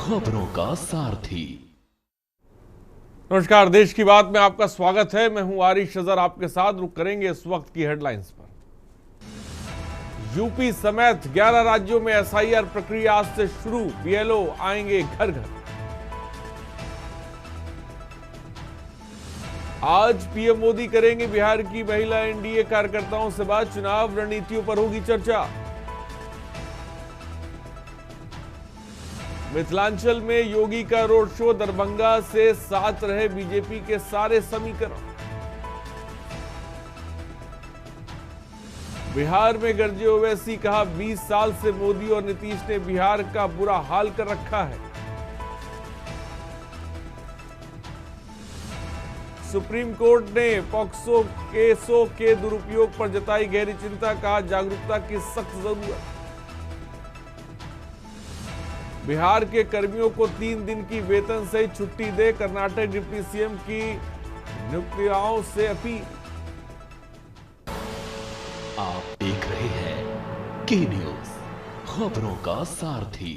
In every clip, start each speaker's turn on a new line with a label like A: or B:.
A: खबरों का सारथी।
B: नमस्कार, देश की बात में आपका स्वागत है। मैं हूं आरिश अजहर, आपके साथ रुक करेंगे इस वक्त की हेडलाइंस पर। यूपी समेत 11 राज्यों में एसआईआर प्रक्रिया आज से शुरू, बीएलओ आएंगे घर घर। आज पीएम मोदी करेंगे बिहार की महिला एनडीए कार्यकर्ताओं से बात, चुनाव रणनीतियों पर होगी चर्चा। मिथिलांचल में योगी का रोड शो, दरभंगा से साथ रहे बीजेपी के सारे समीकरण। बिहार में गरजे ओवैसी, कहा 20 साल से मोदी और नीतीश ने बिहार का बुरा हाल कर रखा है। सुप्रीम कोर्ट ने पॉक्सो केसों के दुरुपयोग पर जताई गहरी चिंता, कहा जागरूकता की सख्त जरूरत। बिहार के कर्मियों को 3 दिन की वेतन सहित छुट्टी दे, कर्नाटक डिप्टी सीएम की नियुक्तियों से अपील।
A: आप देख रहे हैं के न्यूज, खबरों का सारथी।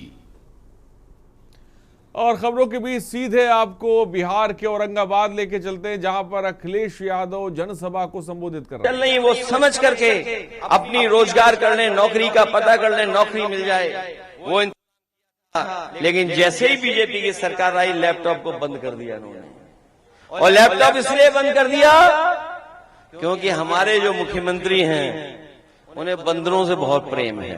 B: और खबरों के बीच सीधे आपको बिहार के औरंगाबाद लेके चलते हैं, जहां पर अखिलेश यादव जनसभा को संबोधित कर रहे हैं।
C: चल नहीं, वो समझ करके अपनी रोजगार कर ले, नौकरी का पता कर ले, नौकरी मिल जाए वो। लेकिन जैसे ही बीजेपी की सरकार आई, लैपटॉप को बंद कर दिया उन्होंने। और लैपटॉप इसलिए बंद कर दिया क्योंकि हमारे जो मुख्यमंत्री हैं उन्हें बंदरों से बहुत प्रेम है,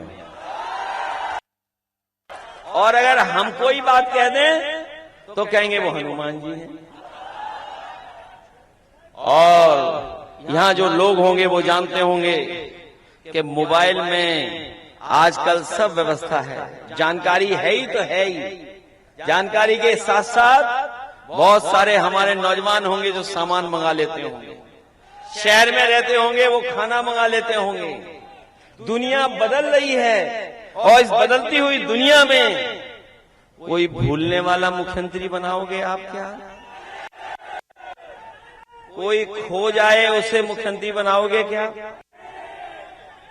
C: और अगर हम कोई बात कह दें तो कहेंगे वो हनुमान जी हैं। और यहां जो लोग होंगे वो जानते होंगे कि मोबाइल में आजकल सब व्यवस्था है, जानकारी है ही तो है ही। जानकारी के साथ साथ बहुत सारे हमारे नौजवान होंगे जो सामान मंगा लेते होंगे, शहर में रहते होंगे वो खाना मंगा लेते होंगे। दुनिया बदल रही है, और इस बदलती हुई दुनिया में कोई भूलने वाला मुख्यमंत्री बनाओगे आप क्या? कोई खो जाए उसे मुख्यमंत्री बनाओगे क्या?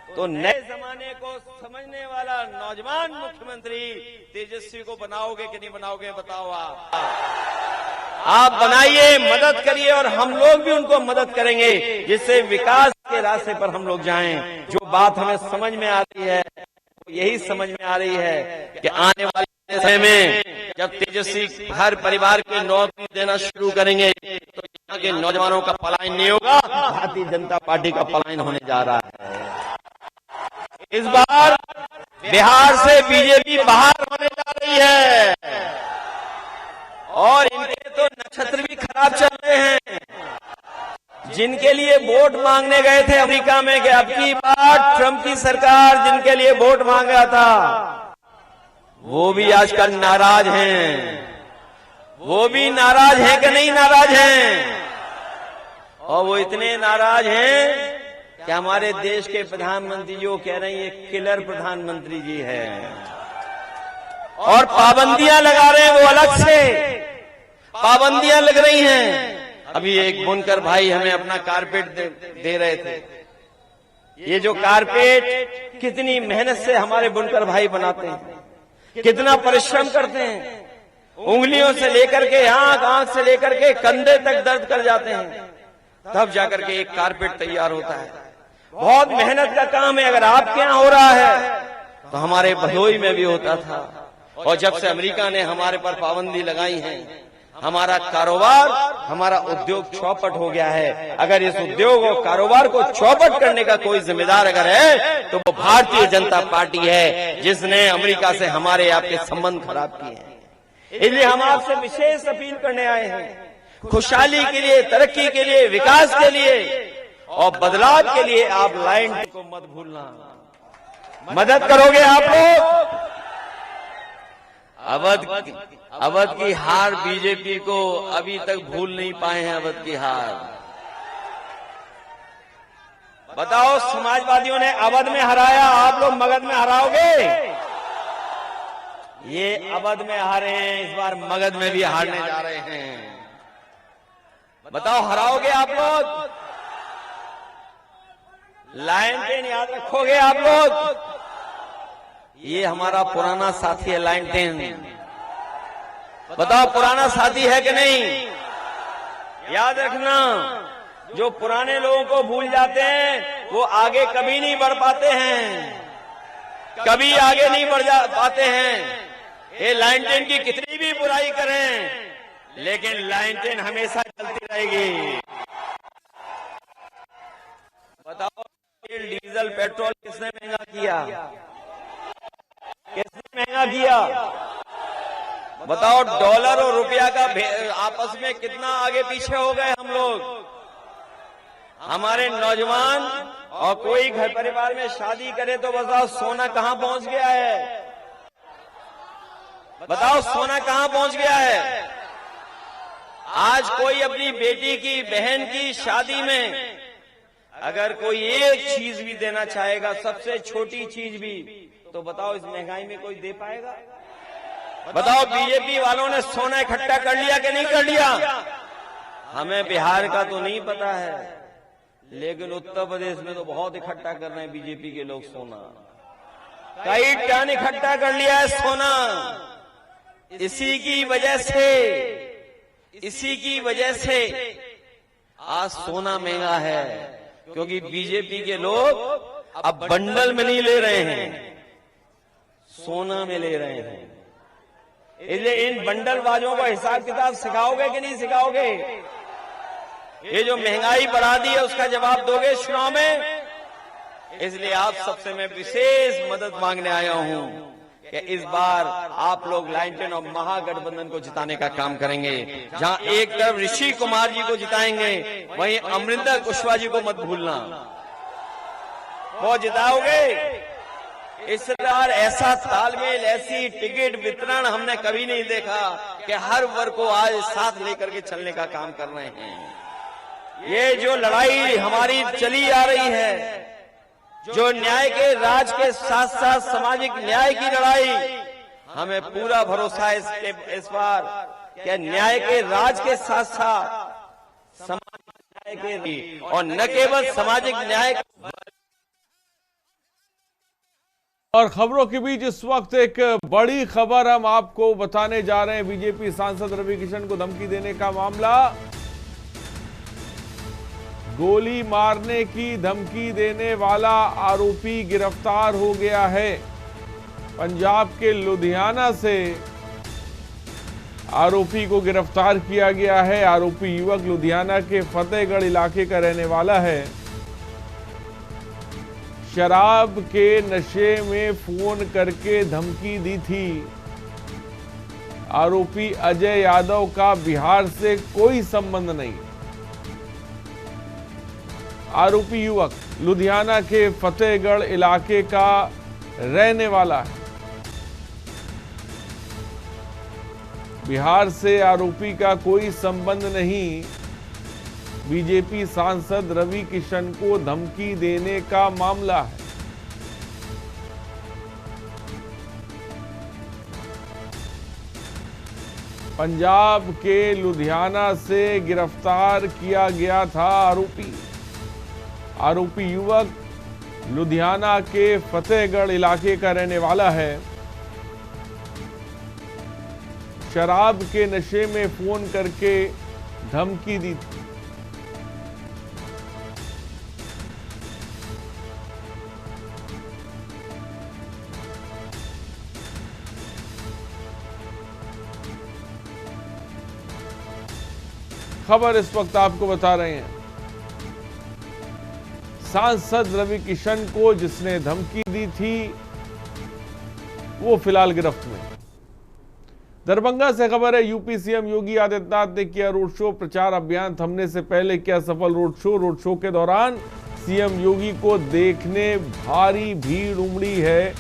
C: तो नए जमाने को समझने वाला नौजवान मुख्यमंत्री तेजस्वी को बनाओगे कि नहीं बनाओगे, बताओ आप बनाइए, मदद करिए, और हम लोग भी उनको मदद करेंगे, जिससे विकास के रास्ते पर हम लोग जाएं। जो बात हमें समझ में आ रही है, यही समझ में आ रही है कि आने वाले समय में जब तेजस्वी हर परिवार को नौकरी देना शुरू करेंगे तो यहाँ के नौजवानों का पलायन नहीं होगा, भारतीय जनता पार्टी का पलायन होने जा रहा है। इस बार बिहार से बीजेपी बाहर होने जा रही है, और इनके तो नक्षत्र भी खराब चल रहे हैं। जिनके लिए वोट मांगने गए थे अमेरिका में कि अब की बार ट्रंप की सरकार जिनके लिए वोट मांगा था, वो भी आजकल नाराज हैं। वो भी नाराज हैं कि नहीं नाराज हैं? और वो इतने नाराज हैं कि हमारे देश के प्रधानमंत्री जो कह रहे हैं ये किलर प्रधानमंत्री जी है, और पाबंदियां लगा रहे हैं, वो अलग से पाबंदियां लग रही हैं। अभी एक बुनकर भाई हमें अपना कारपेट दे रहे थे। ये जो कारपेट कितनी मेहनत से हमारे बुनकर भाई बनाते हैं, कितना परिश्रम करते हैं, उंगलियों से लेकर के आंख से लेकर के कंधे तक दर्द कर जाते हैं, तब जाकर के एक कारपेट तैयार होता है। बहुत मेहनत का काम है। अगर आपके यहाँ हो रहा है तो हमारे भदोई में भी होता था। और जब से अमेरिका ने हमारे पर पाबंदी लगाई है, हमारा कारोबार, हमारा उद्योग चौपट हो गया है। अगर इस उद्योग और कारोबार को चौपट करने का कोई जिम्मेदार अगर है तो वो भारतीय जनता पार्टी है, जिसने अमेरिका से हमारे आपके संबंध खराब किए हैं। इसलिए हम आपसे विशेष अपील करने आए हैं, खुशहाली के लिए, तरक्की के लिए, विकास के लिए और बदलाव के लिए आप लाइन को मत भूलना। मदद करोगे आप लोग? अवध की हार बीजेपी को अभी तक भूल नहीं पाए हैं। अवध की हार, बताओ, समाजवादियों ने अवध में हराया, आप लोग मगध में हराओगे? ये अवध में हारे हैं, इस बार मगध में भी हारने जा रहे हैं। बताओ, हराओगे आप लोग? लाइन टेन याद रखोगे आप लोग? ये हमारा पुराना साथी है लाइन टेन। बताओ पुराना साथी है कि नहीं? याद रखना, जो पुराने लोगों को भूल जाते हैं वो आगे कभी नहीं बढ़ पाते हैं, कभी आगे नहीं बढ़ पाते हैं। ये लाइन टेन की कितनी भी बुराई करें, लेकिन लाइन टेन हमेशा चलती रहेगी। बताओ डीजल पेट्रोल किसने महंगा किया? किसने महंगा किया? बताओ डॉलर और रुपया का आपस में कितना आगे पीछे हो गए हम लोग। हमारे नौजवान और कोई घर परिवार में शादी करे तो बताओ सोना कहां पहुंच गया है? बताओ सोना कहां पहुंच गया है? आज कोई अपनी बेटी की, बहन की शादी में अगर कोई एक चीज भी देना चाहेगा, सबसे छोटी चीज भी, तो बताओ इस महंगाई में कोई दे पाएगा? बताओ बीजेपी वालों ने सोना इकट्ठा कर लिया कि नहीं कर लिया? हमें बिहार का तो नहीं पता है, लेकिन उत्तर प्रदेश में तो बहुत इकट्ठा कर रहे हैं बीजेपी के लोग सोना। कई टन इकट्ठा कर लिया है सोना। इसी की वजह से आज सोना महंगा है, क्योंकि बीजेपी के लोग अब बंडल में नहीं ले रहे हैं, सोना में ले रहे हैं। इसलिए इन बंडलबाजों को हिसाब किताब सिखाओगे कि नहीं सिखाओगे? ये जो महंगाई बढ़ा दी है उसका जवाब दोगे चुनाव में? इसलिए आप सबसे मैं विशेष मदद मांगने आया हूं कि इस बार आप लोग लाइन टेन और महागठबंधन को जिताने का काम करेंगे। जहां एक तरफ ऋषि कुमार जी को जिताएंगे, वहीं अमरिंदर कुशवाहा जी को मत भूलना। वो जिताओगे? इस बार ऐसा तालमेल, ऐसी टिकट वितरण हमने कभी नहीं देखा कि हर वर्ग को आज साथ लेकर के चलने का काम कर रहे हैं। ये जो लड़ाई हमारी चली आ रही है, जो न्याय के राज के साथ साथ सामाजिक न्याय की लड़ाई, हमें पूरा भरोसा है इस बार कि न्याय के राज के साथ साथ सामाजिक न्याय के, और न केवल सामाजिक न्याय।
B: और खबरों के बीच इस वक्त एक बड़ी खबर हम आपको बताने जा रहे हैं। बीजेपी सांसद रवि किशन को धमकी देने का मामला, गोली मारने की धमकी देने वाला आरोपी गिरफ्तार हो गया है। पंजाब के लुधियाना से आरोपी को गिरफ्तार किया गया है। आरोपी युवक लुधियाना के फतेहगढ़ इलाके का रहने वाला है। शराब के नशे में फोन करके धमकी दी थी। आरोपी अजय यादव का बिहार से कोई संबंध नहीं। आरोपी युवक लुधियाना के फतेहगढ़ इलाके का रहने वाला है। बिहार से आरोपी का कोई संबंध नहीं। बीजेपी सांसद रवि किशन को धमकी देने का मामला है। पंजाब के लुधियाना से गिरफ्तार किया गया था आरोपी युवक लुधियाना के फतेहगढ़ इलाके का रहने वाला है। शराब के नशे में फोन करके धमकी दी थी। खबर इस वक्त आपको बता रहे हैं। सांसद रवि किशन को जिसने धमकी दी थी वो फिलहाल गिरफ्त में। दरभंगा से खबर है, यूपी सीएम योगी आदित्यनाथ ने किया रोड शो। प्रचार अभियान थमने से पहले किया सफल रोड शो के दौरान सीएम योगी को देखने भारी भीड़ उमड़ी है।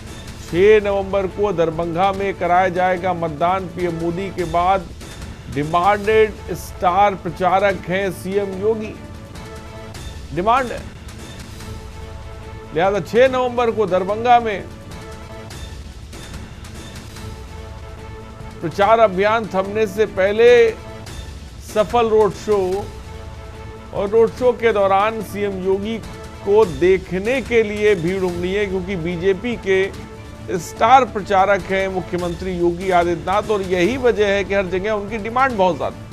B: 6 नवंबर को दरभंगा में कराया जाएगा मतदान। पीएम मोदी के बाद डिमांडेड स्टार प्रचारक हैं सीएम योगी। डिमांड है, लिहाजा 6 नवंबर को दरभंगा में प्रचार अभियान थमने से पहले सफल रोड शो, और रोड शो के दौरान सीएम योगी को देखने के लिए भीड़ उमड़ी है, क्योंकि बीजेपी के स्टार प्रचारक हैं मुख्यमंत्री योगी आदित्यनाथ, और यही वजह है कि हर जगह उनकी डिमांड बहुत ज्यादा।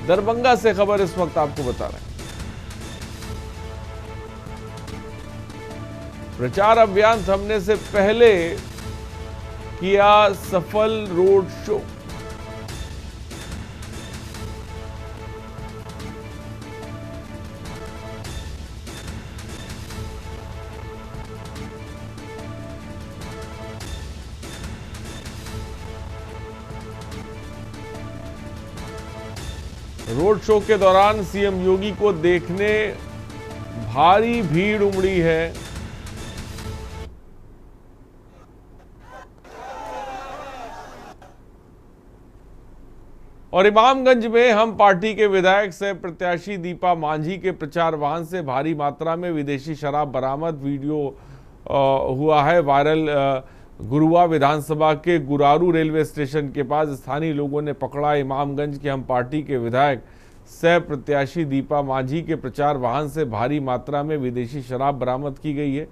B: दरभंगा से खबर इस वक्त आपको बता रहे हैं। प्रचार अभियान थमने से पहले किया सफल रोड शो। रोड शो के दौरान सीएम योगी को देखने भारी भीड़ उमड़ी है। और इमामगंज में हम पार्टी के विधायक सह प्रत्याशी दीपा मांझी के प्रचार वाहन से भारी मात्रा में विदेशी शराब बरामद वीडियो हुआ है वायरल। गुरुआ विधानसभा के गुरारू रेलवे स्टेशन के पास स्थानीय लोगों ने पकड़ा इमामगंज के हम पार्टी के विधायक सह प्रत्याशी दीपा मांझी के प्रचार वाहन से भारी मात्रा में विदेशी शराब बरामद की गई है,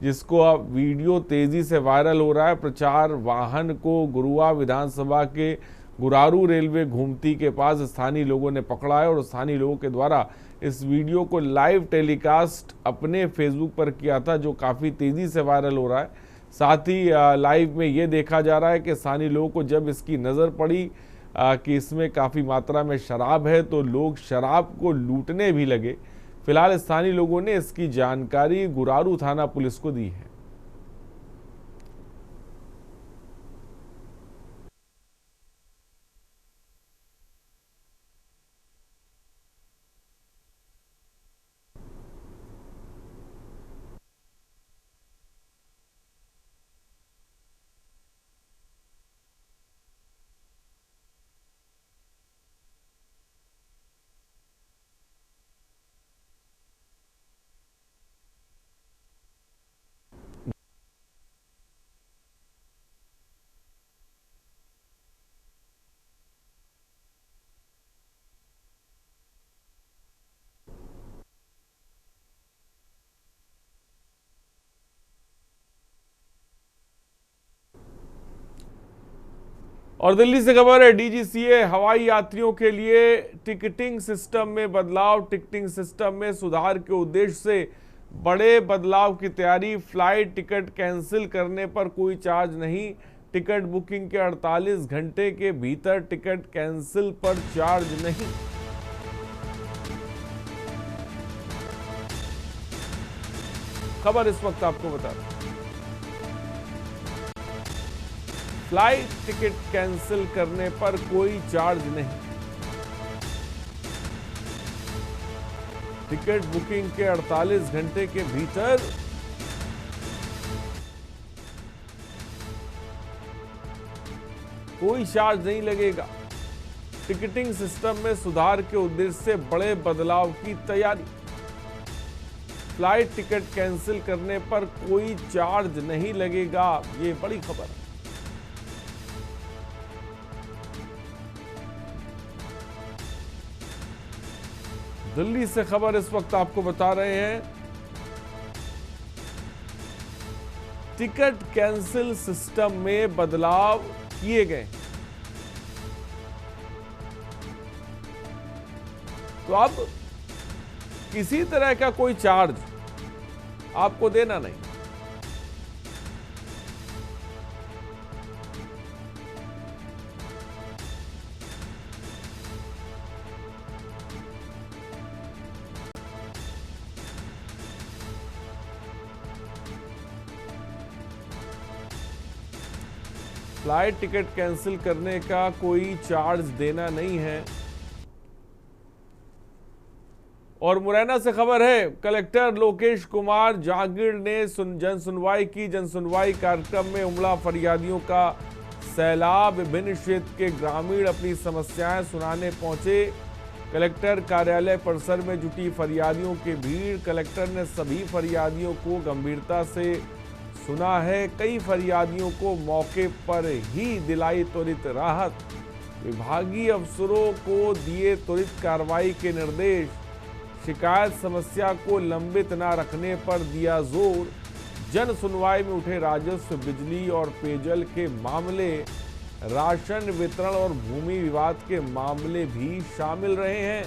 B: जिसको अब वीडियो तेजी से वायरल हो रहा है। प्रचार वाहन को गुरुआ विधानसभा के गुरारू रेलवे घूमती के पास स्थानीय लोगों ने पकड़ा है और स्थानीय लोगों के द्वारा इस वीडियो को लाइव टेलीकास्ट अपने फेसबुक पर किया था, जो काफ़ी तेज़ी से वायरल हो रहा है। साथ ही लाइव में ये देखा जा रहा है कि स्थानीय लोगों को जब इसकी नज़र पड़ी कि इसमें काफ़ी मात्रा में शराब है तो लोग शराब को लूटने भी लगे। फिलहाल स्थानीय लोगों ने इसकी जानकारी गुरारू थाना पुलिस को दी है। और दिल्ली से खबर है, डीजीसीए हवाई यात्रियों के लिए टिकटिंग सिस्टम में बदलाव। टिकटिंग सिस्टम में सुधार के उद्देश्य से बड़े बदलाव की तैयारी। फ्लाइट टिकट कैंसिल करने पर कोई चार्ज नहीं। टिकट बुकिंग के 48 घंटे के भीतर टिकट कैंसिल पर चार्ज नहीं। खबर इस वक्त आपको बता रहे हैं। फ्लाइट टिकट कैंसिल करने पर कोई चार्ज नहीं। टिकट बुकिंग के 48 घंटे के भीतर कोई चार्ज नहीं लगेगा। टिकटिंग सिस्टम में सुधार के उद्देश्य से बड़े बदलाव की तैयारी। फ्लाइट टिकट कैंसिल करने पर कोई चार्ज नहीं लगेगा, ये बड़ी खबर है। दिल्ली से खबर इस वक्त आपको बता रहे हैं, टिकट कैंसिल सिस्टम में बदलाव किए गए। तो अब किसी तरह का कोई चार्ज आपको देना नहीं। फ्लाइट टिकट कैंसिल करने का कोई चार्ज देना नहीं है। और मुरैना से खबर है, कलेक्टर लोकेश कुमार जागीर ने जन सुनवाई की। जन सुनवाई कार्यक्रम में उमड़ा फरियादियों का सैलाब। विभिन्न क्षेत्र के ग्रामीण अपनी समस्याएं सुनाने पहुंचे। कलेक्टर कार्यालय परिसर में जुटी फरियादियों की भीड़। कलेक्टर ने सभी फरियादियों को गंभीरता से सुना है। कई फरियादियों को मौके पर ही दिलाई त्वरित राहत। विभागीय अफसरों को दिए त्वरित कार्रवाई के निर्देश। शिकायत समस्या को लंबित न रखने पर दिया जोर। जन सुनवाई में उठे राजस्व, बिजली और पेयजल के मामले, राशन वितरण और भूमि विवाद के मामले भी शामिल रहे हैं।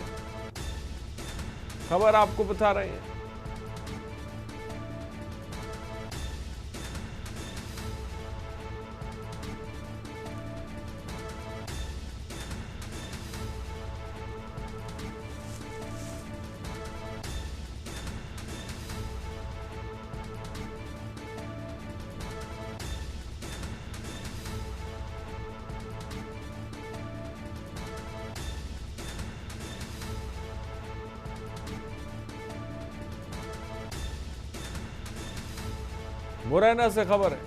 B: खबर आपको बता रहे हैं। मुरैना से खबर है।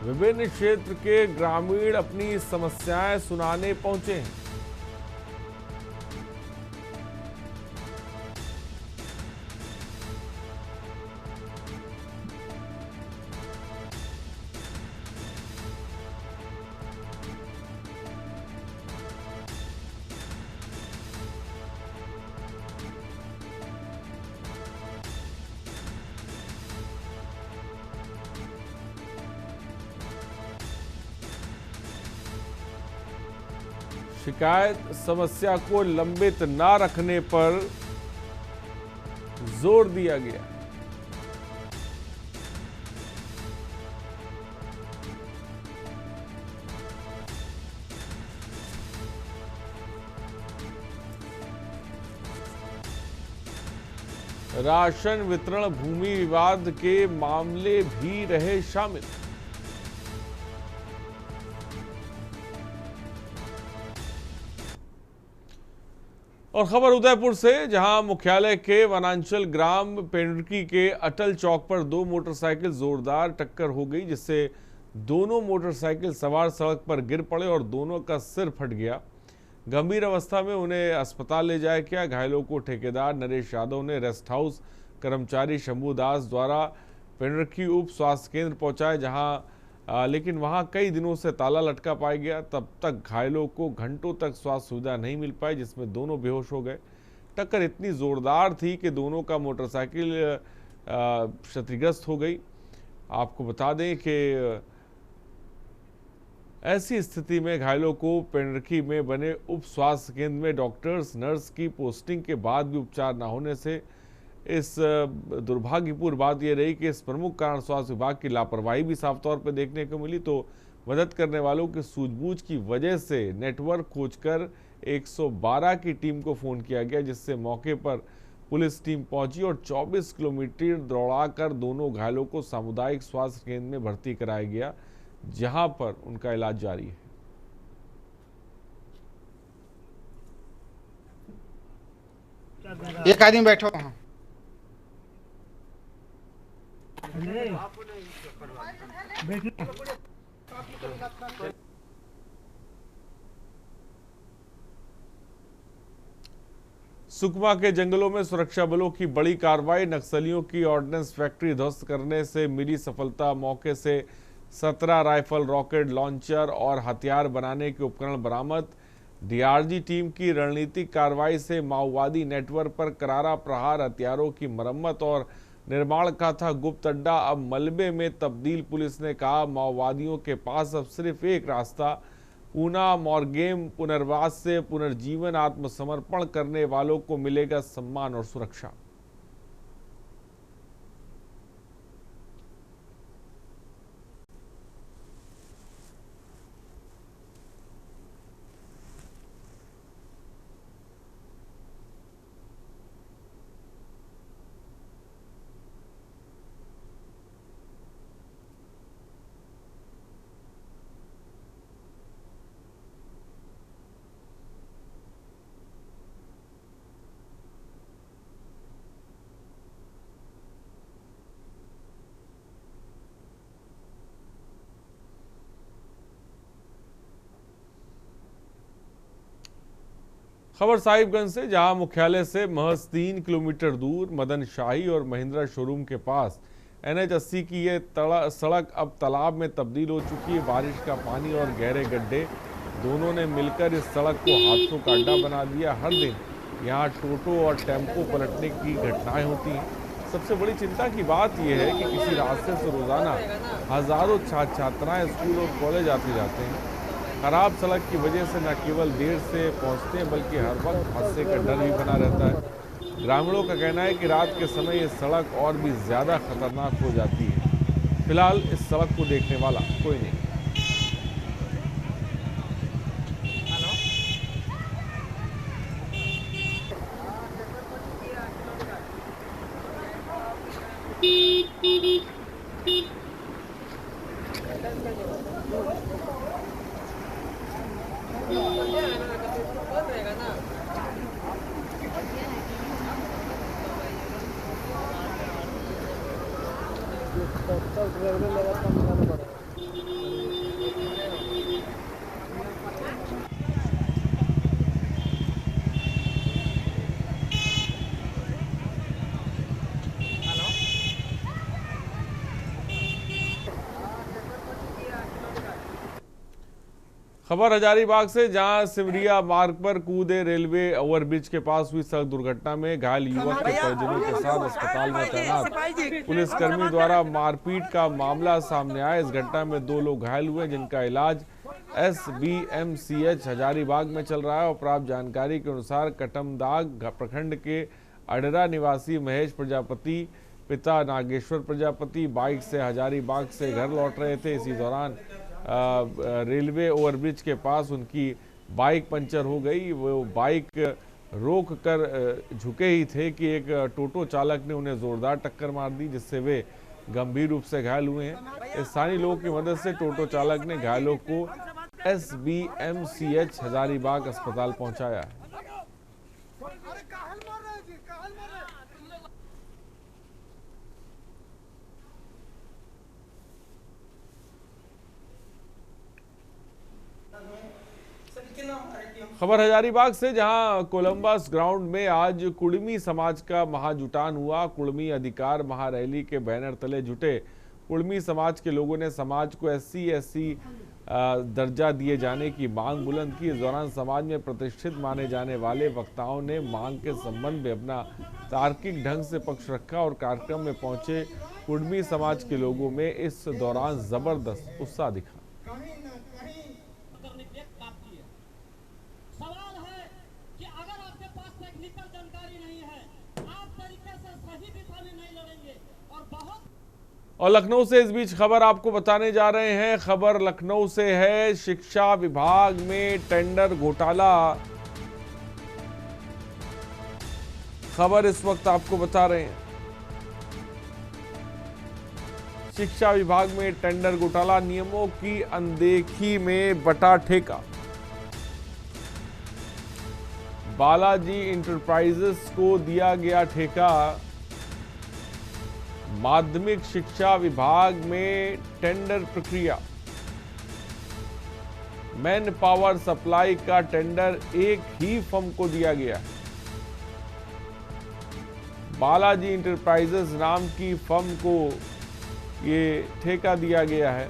B: विभिन्न क्षेत्र के ग्रामीण अपनी समस्याएं सुनाने पहुंचे हैं। शिकायत समस्या को लंबित न रखने पर जोर दिया गया। राशन वितरण, भूमि विवाद के मामले भी रहे शामिल। और खबर उदयपुर से, जहां मुख्यालय के वनांचल ग्राम पेंडुकी के अटल चौक पर दो मोटरसाइकिल जोरदार टक्कर हो गई, जिससे दोनों मोटरसाइकिल सवार सड़क पर गिर पड़े और दोनों का सिर फट गया। गंभीर अवस्था में उन्हें अस्पताल ले जाया गया। घायलों को ठेकेदार नरेश यादव ने रेस्ट हाउस कर्मचारी शंभू दास द्वारा पेंडुकी उप स्वास्थ्य केंद्र पहुंचाया, जहां लेकिन वहां कई दिनों से ताला लटका पाया गया। तब तक घायलों को घंटों तक स्वास्थ्य सुविधा नहीं मिल पाई, जिसमें दोनों बेहोश हो गए। टक्कर इतनी जोरदार थी कि दोनों का मोटरसाइकिल क्षतिग्रस्त हो गई। आपको बता दें कि ऐसी स्थिति में घायलों को पेंडुकी में बने उप स्वास्थ्य केंद्र में डॉक्टर्स, नर्स की पोस्टिंग के बाद भी उपचार न होने से इस दुर्भाग्यपूर्ण बात यह रही कि इस प्रमुख कारण स्वास्थ्य विभाग की लापरवाही भी साफ तौर पर देखने को मिली। तो मदद करने वालों की सूझबूझ की वजह से नेटवर्क खोजकर 112 की टीम को फोन किया गया, जिससे मौके पर पुलिस टीम पहुंची और 24 किलोमीटर दौड़ाकर दोनों घायलों को सामुदायिक स्वास्थ्य केंद्र में भर्ती कराया गया, जहां पर उनका इलाज जारी है।
D: एक आदमी बैठो वहाँ।
B: सुकमा के जंगलों में सुरक्षा बलों की बड़ी कार्रवाई। नक्सलियों की ऑर्डिनेंस फैक्ट्री ध्वस्त करने से मिली सफलता। मौके से 17 राइफल, रॉकेट लॉन्चर और हथियार बनाने के उपकरण बरामद। डीआरजी टीम की रणनीतिक कार्रवाई से माओवादी नेटवर्क पर करारा प्रहार। हथियारों की मरम्मत और निर्माण का था गुप्त अड्डा, अब मलबे में तब्दील। पुलिस ने कहा माओवादियों के पास अब सिर्फ एक रास्ता, पूना मॉर्गेम पुनर्वास से पुनर्जीवन। आत्मसमर्पण करने वालों को मिलेगा सम्मान और सुरक्षा। खबर साहिबगंज से, जहां मुख्यालय से महज 3 किलोमीटर दूर मदन शाही और महिंद्रा शोरूम के पास NH80 की ये सड़क अब तालाब में तब्दील हो चुकी है। बारिश का पानी और गहरे गड्ढे दोनों ने मिलकर इस सड़क को हादसों का अड्डा बना दिया। हर दिन यहाँ टोटो और टेम्पो पलटने की घटनाएं होती हैं। सबसे बड़ी चिंता की बात यह है कि किसी रास्ते से रोजाना हजारों छात्र छात्राएं स्कूल और कॉलेज आते जाते हैं। खराब सड़क की वजह से न केवल देर से पहुंचते हैं बल्कि हर वक्त हादसे का डर भी बना रहता है। ग्रामीणों का कहना है कि रात के समय ये सड़क और भी ज़्यादा खतरनाक हो जाती है। फिलहाल इस सड़क को देखने वाला कोई नहीं। खबर हजारीबाग से, जहां सिमरिया मार्ग पर कूदे रेलवे ओवरब्रिज के पास हुई सड़क दुर्घटना में घायल युवक के परिजनों के साथ अस्पताल में तैनात पुलिसकर्मी द्वारा मारपीट का मामला सामने आया। इस घटना में 2 लोग घायल हुए जिनका इलाज SBMCH हजारीबाग में चल रहा है। और प्राप्त जानकारी के अनुसार कटमदाग प्रखंड के अडरा निवासी महेश प्रजापति पिता नागेश्वर प्रजापति बाइक से हजारीबाग से घर लौट रहे थे। इसी दौरान रेलवे ओवरब्रिज के पास उनकी बाइक पंचर हो गई। वो बाइक रोक कर झुके ही थे कि एक टोटो चालक ने उन्हें जोरदार टक्कर मार दी, जिससे वे गंभीर रूप से घायल हुए हैं। स्थानीय लोगों की मदद से टोटो चालक ने घायलों को SBMCH हजारीबाग अस्पताल पहुंचाया है। खबर हजारीबाग से, जहां कोलंबस ग्राउंड में आज कुड़मी समाज का महाजुटान हुआ। कुड़मी अधिकार महारैली के बैनर तले जुटे कुड़मी समाज के लोगों ने समाज को SC/SC दर्जा दिए जाने की मांग बुलंद की। इस दौरान समाज में प्रतिष्ठित माने जाने वाले वक्ताओं ने मांग के संबंध में अपना तार्किक ढंग से पक्ष रखा और कार्यक्रम में पहुंचे कुड़मी समाज के लोगों में इस दौरान जबरदस्त उत्साह दिखा। और लखनऊ से इस बीच खबर आपको बताने जा रहे हैं। खबर लखनऊ से है, शिक्षा विभाग में टेंडर घोटाला। खबर इस वक्त आपको बता रहे हैं, शिक्षा विभाग में टेंडर घोटाला, नियमों की अनदेखी में बटा ठेका। बालाजी इंटरप्राइजेस को दिया गया ठेका। माध्यमिक शिक्षा विभाग में टेंडर प्रक्रिया, मैन पावर सप्लाई का टेंडर एक ही फर्म को दिया गया है। बालाजी इंटरप्राइजेस नाम की फर्म को ये ठेका दिया गया है।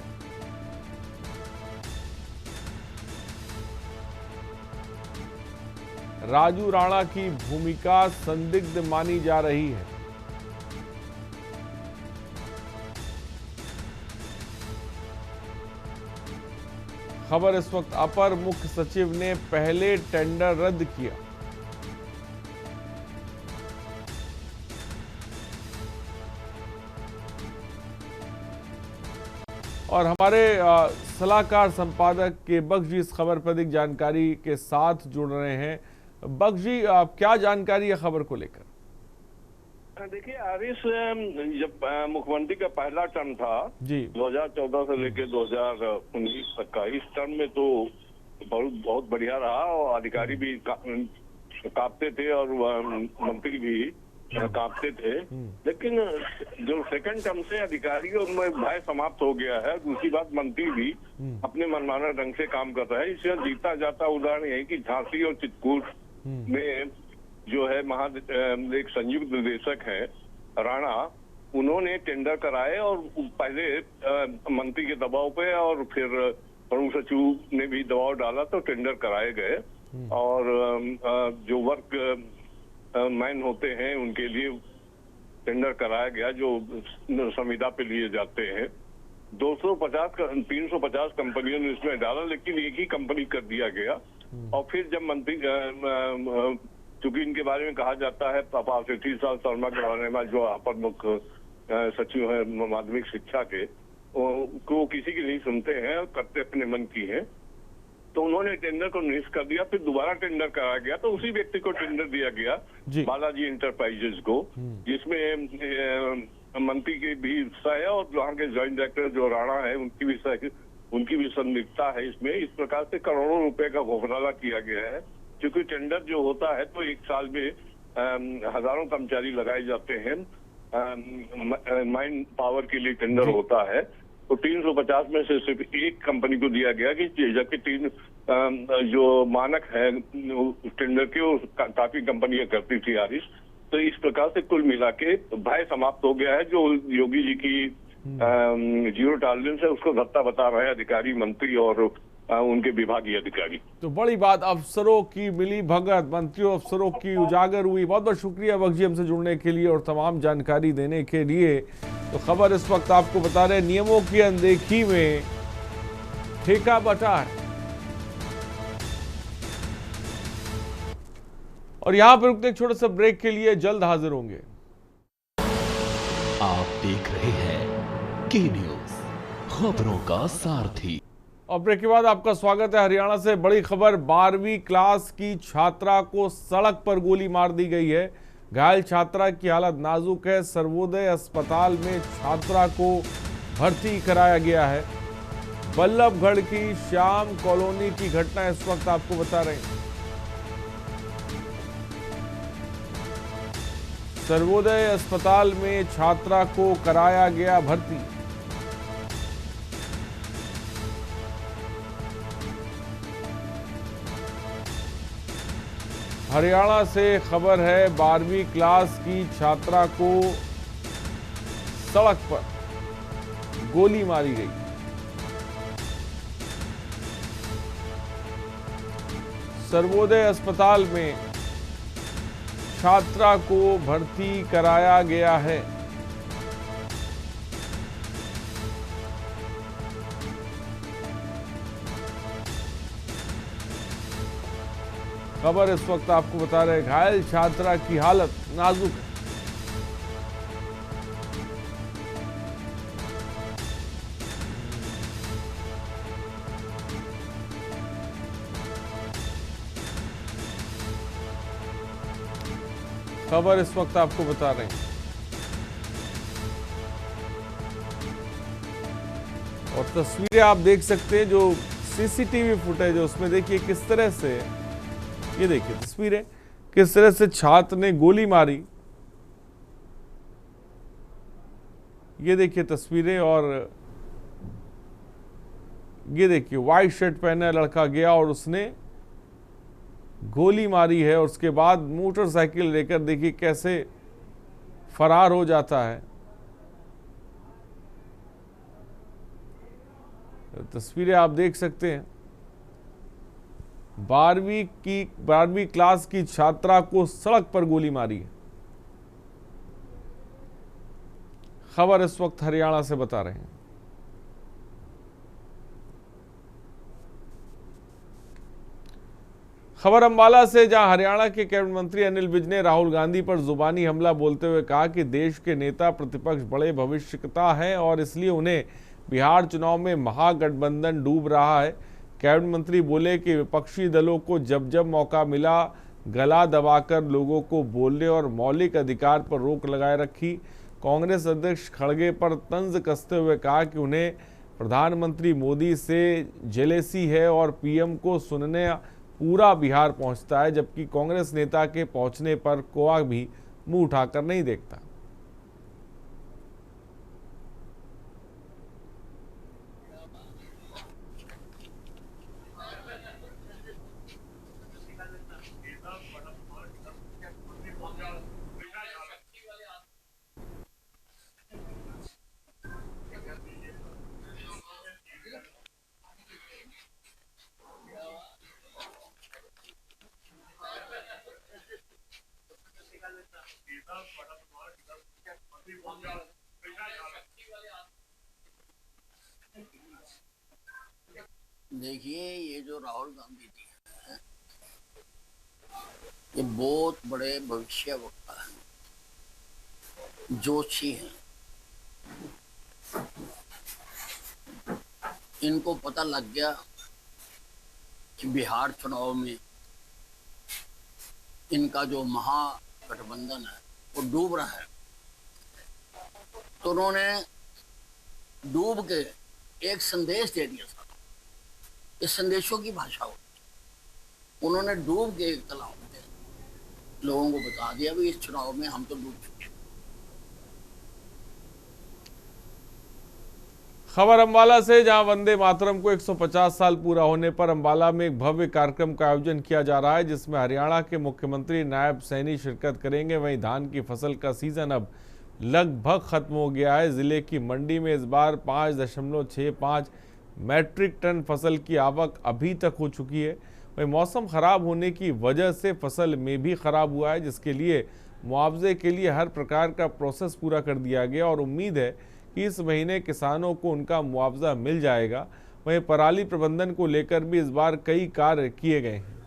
B: राजू राणा की भूमिका संदिग्ध मानी जा रही है। खबर इस वक्त, अपर मुख्य सचिव ने पहले टेंडर रद्द किया। और हमारे सलाहकार संपादक के बख्श जी इस खबर पर अधिक जानकारी के साथ जुड़ रहे हैं। बख्श जी, क्या जानकारी है खबर को लेकर?
D: देखिए आरिश, जब मुख्यमंत्री का पहला टर्म था
B: जी
D: 2014 से लेकर 2019 तक का, इस टर्म में तो बहुत बढ़िया रहा और अधिकारी भी कांपते थे और मंत्री भी कांपते थे। लेकिन जो सेकंड टर्म से अधिकारियों में भय समाप्त हो गया है। दूसरी बात, मंत्री भी अपने मनमाना ढंग से काम कर रहे हैं। इससे जीता जाता उदाहरण यही कि झांसी और चित्रकूट में जो है एक संयुक्त निदेशक है राणा, उन्होंने टेंडर कराए और पहले मंत्री के दबाव पे और फिर प्रमुख सचिव ने भी दबाव डाला तो टेंडर कराए गए और जो वर्क मैन होते हैं उनके लिए टेंडर कराया गया जो संविदा पे लिए जाते हैं। 350 कंपनियों ने इसमें डाला लेकिन एक ही कंपनी कर दिया गया। और फिर जब मंत्री चूंकि इनके बारे में कहा जाता है पापा सेठी शर्मा के बारे में जो अपर मुख्य सचिव है माध्यमिक शिक्षा के वो किसी की नहीं सुनते हैं और करते अपने मन की है। तो उन्होंने टेंडर को निरस्त कर दिया, फिर दोबारा टेंडर कराया गया तो उसी व्यक्ति को टेंडर दिया गया बालाजी इंटरप्राइजेज को, जिसमें मंत्री की भी हिस्सा है और वहाँ के ज्वाइंट डायरेक्टर जो राणा है उनकी भी संलिप्तता है इसमें। इस प्रकार से करोड़ों रुपए का घोटाला किया गया है। क्योंकि टेंडर जो होता है तो एक साल में हजारों कर्मचारी लगाए जाते हैं, माइन पावर के लिए टेंडर होता है। तो 350 में से सिर्फ एक कंपनी को दिया गया कि जबकि 3 जो मानक है टेंडर के वो काफी कंपनियां करती थी आरिश। तो इस प्रकार से कुल मिला के भय समाप्त हो गया है। जो योगी जी की जीरो टॉलरेंस है उसको धत्ता बता रहे हैं अधिकारी मंत्री और उनके विभागीय अधिकारी।
B: तो बड़ी बात अफसरों की मिली भगत, मंत्रियों अफसरों की उजागर हुई। बहुत बहुत शुक्रिया बख्शी हमसे जुड़ने के लिए और तमाम जानकारी देने के लिए। तो खबर इस वक्त आपको बता रहे नियमों की अनदेखी में ठेका बटार। और यहां पर रुकते एक छोटे से ब्रेक के लिए जल्द हाजिर होंगे।
A: आप देख रहे हैं के न्यूज, खबरों का सारथी।
B: और ब्रेक के बाद आपका स्वागत है। हरियाणा से बड़ी खबर, 12वीं क्लास की छात्रा को सड़क पर गोली मार दी गई है। घायल छात्रा की हालत नाजुक है। सर्वोदय अस्पताल में छात्रा को भर्ती कराया गया है। बल्लभगढ़ की श्याम कॉलोनी की घटना इस वक्त आपको बता रहे हैं। सर्वोदय अस्पताल में छात्रा को कराया गया भर्ती। हरियाणा से खबर है, 12वीं क्लास की छात्रा को सड़क पर गोली मारी गई। सर्वोदय अस्पताल में छात्रा को भर्ती कराया गया है। खबर इस वक्त आपको बता रहे, घायल छात्रा की हालत नाजुक है। खबर इस वक्त आपको बता रहे हैं। और तस्वीरें आप देख सकते हैं जो सीसीटीवी फुटेज है उसमें देखिए किस तरह से, ये देखिए तस्वीरें किस तरह से छात्र ने गोली मारी। ये देखिए तस्वीरें और ये देखिए व्हाइट शर्ट पहने लड़का गया और उसने गोली मारी है और उसके बाद मोटरसाइकिल लेकर देखिए कैसे फरार हो जाता है। तस्वीरें आप देख सकते हैं। 12वीं क्लास की छात्रा को सड़क पर गोली मारी है। खबर इस वक्त हरियाणा से बता रहे हैं। खबर अंबाला से, जहां हरियाणा के कैबिनेट मंत्री अनिल विज ने राहुल गांधी पर जुबानी हमला बोलते हुए कहा कि देश के नेता प्रतिपक्ष बड़े भविष्यता हैं और इसलिए उन्हें बिहार चुनाव में महागठबंधन डूब रहा है। कैबिनेट मंत्री बोले कि विपक्षी दलों को जब जब मौका मिला गला दबाकर लोगों को बोलने और मौलिक अधिकार पर रोक लगाए रखी। कांग्रेस अध्यक्ष खड़गे पर तंज कसते हुए कहा कि उन्हें प्रधानमंत्री मोदी से जेलेसी है और पीएम को सुनने पूरा बिहार पहुंचता है, जबकि कांग्रेस नेता के पहुंचने पर कोई भी मुंह उठाकर नहीं देखता।
E: देखिए, ये जो राहुल गांधी जी हैं, ये बहुत बड़े भविष्य वक्ता हैं, जोशी हैं। इनको पता लग गया कि बिहार चुनाव में इनका जो महागठबंधन है वो डूब रहा है, तो उन्होंने डूब के एक संदेश दे दिया था। इस संदेशों की भाषा होती है। उन्होंने डूब के एक तालाब में लोगों को बता दिया भी इस चुनाव में हम तो डूब चुके हैं।
B: खबर अंबाला से, जहां वंदे मातरम को 150 साल पूरा होने पर अंबाला में एक भव्य कार्यक्रम का आयोजन किया जा रहा है, जिसमें हरियाणा के मुख्यमंत्री नायब सैनी शिरकत करेंगे। वहीं धान की फसल का सीजन अब लगभग खत्म हो गया है। जिले की मंडी में इस बार 5.65 मैट्रिक टन फसल की आवक अभी तक हो चुकी है। वहीं मौसम खराब होने की वजह से फसल में भी खराब हुआ है, जिसके लिए मुआवजे के लिए हर प्रकार का प्रोसेस पूरा कर दिया गया और उम्मीद है कि इस महीने किसानों को उनका मुआवजा मिल जाएगा। वहीं पराली प्रबंधन को लेकर भी इस बार कई कार्य किए गए हैं।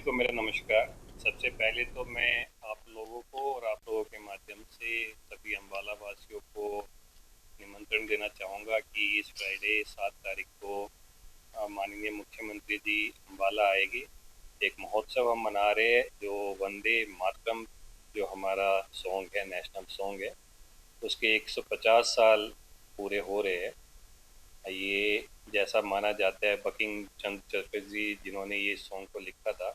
F: को मेरा नमस्कार। सबसे पहले तो मैं आप लोगों को और आप लोगों के माध्यम से सभी अम्बाला वासियों को निमंत्रण देना चाहूँगा कि इस फ्राइडे 7 तारीख को माननीय मुख्यमंत्री जी अम्बाला आएगी। एक महोत्सव हम मना रहे हैं, जो वंदे मातरम जो हमारा सॉन्ग है, नेशनल सॉन्ग है, उसके 150 साल पूरे हो रहे हैं। ये जैसा माना जाता है, बंकिम चंद्र चटर्जी जिन्होंने ये सॉन्ग को लिखा था।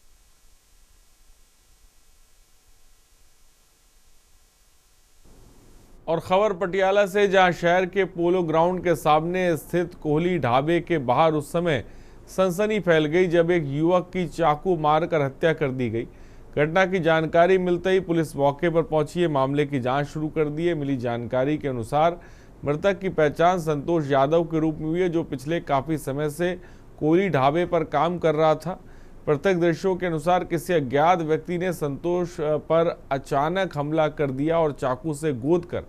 B: और खबर पटियाला से, जहां शहर के पोलो ग्राउंड के सामने स्थित कोहली ढाबे के बाहर उस समय सनसनी फैल गई जब एक युवक की चाकू मारकर हत्या कर दी गई। घटना की जानकारी मिलते ही पुलिस मौके पर पहुंची है, मामले की जांच शुरू कर दी है। मिली जानकारी के अनुसार मृतक की पहचान संतोष यादव के रूप में हुई है, जो पिछले काफी समय से कोहली ढाबे पर काम कर रहा था। प्रत्यक्षदर्शियों के अनुसार किसी अज्ञात व्यक्ति ने संतोष पर अचानक हमला कर दिया और चाकू से गोदकर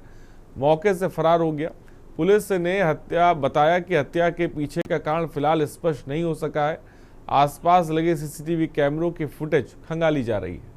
B: मौके से फरार हो गया। पुलिस ने बताया कि हत्या के पीछे का कारण फिलहाल स्पष्ट नहीं हो सका है। आसपास लगे सीसीटीवी कैमरों की फुटेज खंगाली जा रही है।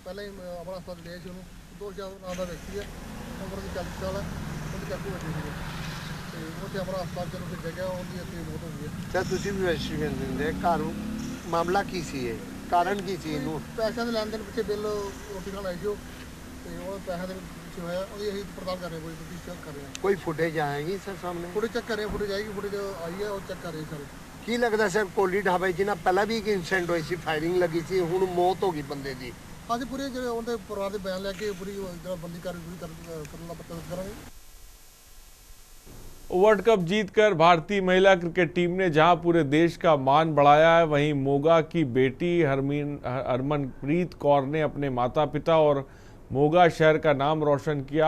G: ਪਹਿਲਾਂ ਹੀ ਆਪਣਾ ਹਸਪਤਾਲ ਲਿਆ ਸੀ ਉਹਨੂੰ। ਸੰਤੋਸ਼ ਯਾਦਵ ਨਾਂ ਦਾ ਵਿਅਕਤੀ ਹੈ, ਉਮਰ ਦੀ 40 ਸਾਲ ਹੈ। ਉਹਦੀ ਚਾਕੂ ਵੱਜੀ ਸੀ ਤੇ ਉੱਥੇ ਆਪਣਾ ਹਸਪਤਾਲ ਚ ਭੇਜਿਆ ਗਿਆ। ਉਹਦੀ ਇੱਥੇ ਮੌਤ ਹੋ ਗਈ ਹੈ।
H: ਸਰ ਤੁਸੀਂ ਵੀ ਵੈਸਟੀਗੇਸ਼ਨ ਦਿੰਦੇ ਘਰ ਮਾਮਲਾ ਕੀ ਸੀ, ਇਹ ਕਾਰਨ ਕੀ ਸੀ ਇਹਨੂੰ?
G: ਪੈਸਿਆਂ ਦੇ ਲੈਣ ਦੇਣ ਪਿੱਛੇ ਬਿੱਲ ਰੋਟੀ ਖਾਣ ਆਈ ਸੀ ਉਹ, ਤੇ ਉਹ ਪੈਸਿਆਂ ਦੇ ਪਿੱਛੇ ਹੋਇਆ। ਉਹਦੀ ਅਸੀਂ ਪੜਤਾਲ ਕਰ ਰਹੇ ਹਾਂ, ਕੋਈ ਤੁਸੀਂ ਚੈੱਕ ਕਰ ਰਹੇ ਹਾਂ।
H: ਕੋਈ ਫੁਟੇਜ ਆਏਗੀ ਸਰ ਸਾਹਮਣੇ?
G: ਫੁਟੇਜ ਚੈੱਕ ਕਰ ਰਹੇ ਹਾਂ, ਫੁਟੇਜ ਆਏਗੀ, ਫੁਟੇਜ ਆਈ ਹੈ, ਉਹ ਚੈੱਕ ਕਰ ਰਹੇ ਸਾਰੇ।
H: ਕੀ ਲੱਗਦਾ ਸਰ, ਕੋਹਲੀ ਢਾਬੇ 'ਚ ਨਾ ਪਹਿਲਾਂ ਵੀ ਇੱਕ ਇਨਸੀਡੈਂਟ ਹੋਈ ਸੀ, ਫਾਇਰਿੰਗ ਲੱਗੀ ਸੀ, ਹੁਣ ਮੌਤ ਹੋ ਗਈ ਬੰਦੇ ਦੀ।
G: ਅਸੀਂ ਪੂਰੇ ਜਿਹੜੇ ਉਹਦੇ ਪਰਿਵਾਰ ਦੇ ਬਿਆਨ ਲੈ ਕੇ ਪੂਰੀ ਜਿਹੜਾ ਬੰਦੀ ਕਾਰਵਾਈ ਕਰਨ ਦਾ ਪਤਾ ਕਰਾਂਗੇ।
B: वर्ल्ड कप जीतकर भारतीय महिला क्रिकेट टीम ने जहां पूरे देश का मान बढ़ाया है, वहीं मोगा की बेटी हरमनप्रीत कौर ने अपने माता पिता और मोगा शहर का नाम रोशन किया।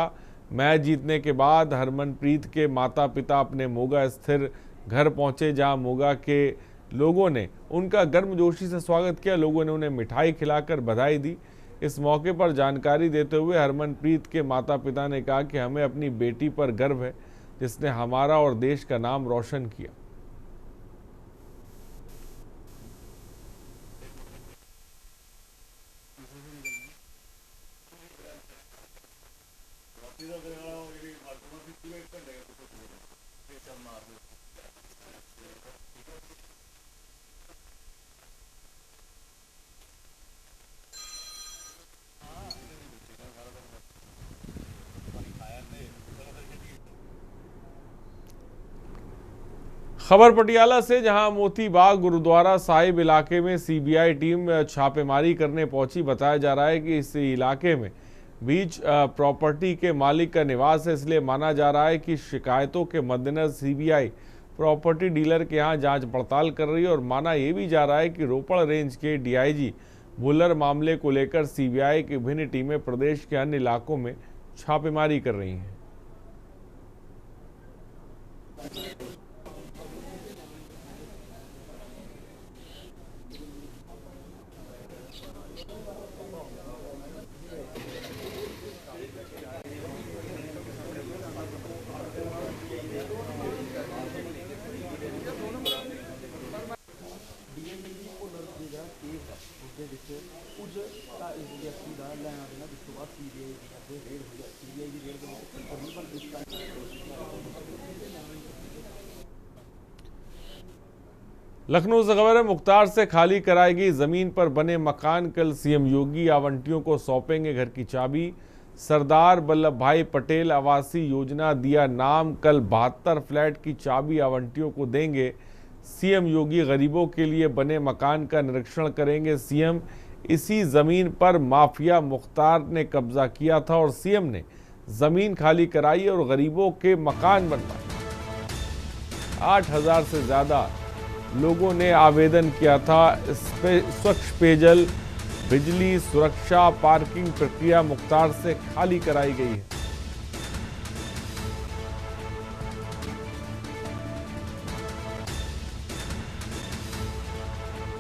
B: मैच जीतने के बाद हरमनप्रीत के माता पिता अपने मोगा स्थिर घर पहुंचे, जहां मोगा के लोगों ने उनका गर्मजोशी से स्वागत किया। लोगों ने उन्हें मिठाई खिलाकर बधाई दी। इस मौके पर जानकारी देते हुए हरमनप्रीत के माता पिता ने कहा कि हमें अपनी बेटी पर गर्व है, जिसने हमारा और देश का नाम रोशन किया। खबर पटियाला से, जहां मोती बाग गुरुद्वारा साहिब इलाके में सीबीआई टीम छापेमारी करने पहुंची। बताया जा रहा है कि इस इलाके में बीच प्रॉपर्टी के मालिक का निवास है, इसलिए माना जा रहा है कि शिकायतों के मद्देनजर सीबीआई प्रॉपर्टी डीलर के यहां जांच पड़ताल कर रही है। और माना यह भी जा रहा है कि रोपड़ रेंज के डीआईजी भुल्लर मामले को लेकर सीबीआई की विभिन्न टीमें प्रदेश के अन्य इलाकों में छापेमारी कर रही हैं। लखनऊ से खबर है, मुख्तार से खाली कराई गई जमीन पर बने मकान कल सीएम योगी आवंटियों को सौंपेंगे घर की चाबी। सरदार वल्लभ भाई पटेल आवासीय योजना दिया नाम, कल 72 फ्लैट की चाबी आवंटियों को देंगे सीएम योगी। गरीबों के लिए बने मकान का निरीक्षण करेंगे सीएम। इसी जमीन पर माफिया मुख्तार ने कब्जा किया था और सीएम ने जमीन खाली कराई और गरीबों के मकान बनवाए। 8000 से ज्यादा लोगों ने आवेदन किया था। स्वच्छ पेयजल, बिजली, सुरक्षा, पार्किंग प्रक्रिया मुख्तार से खाली कराई गई है।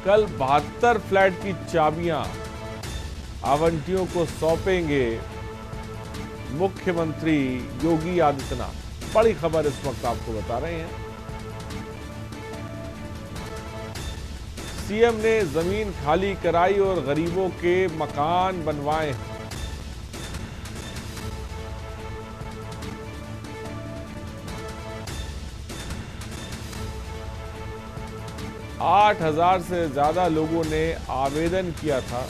B: कल 72 फ्लैट की चाबियां आवंटियों को सौंपेंगे मुख्यमंत्री योगी आदित्यनाथ। बड़ी खबर इस वक्त आपको बता रहे हैं। सीएम ने जमीन खाली कराई और गरीबों के मकान बनवाए। आठ 8000 से ज्यादा लोगों ने आवेदन किया था।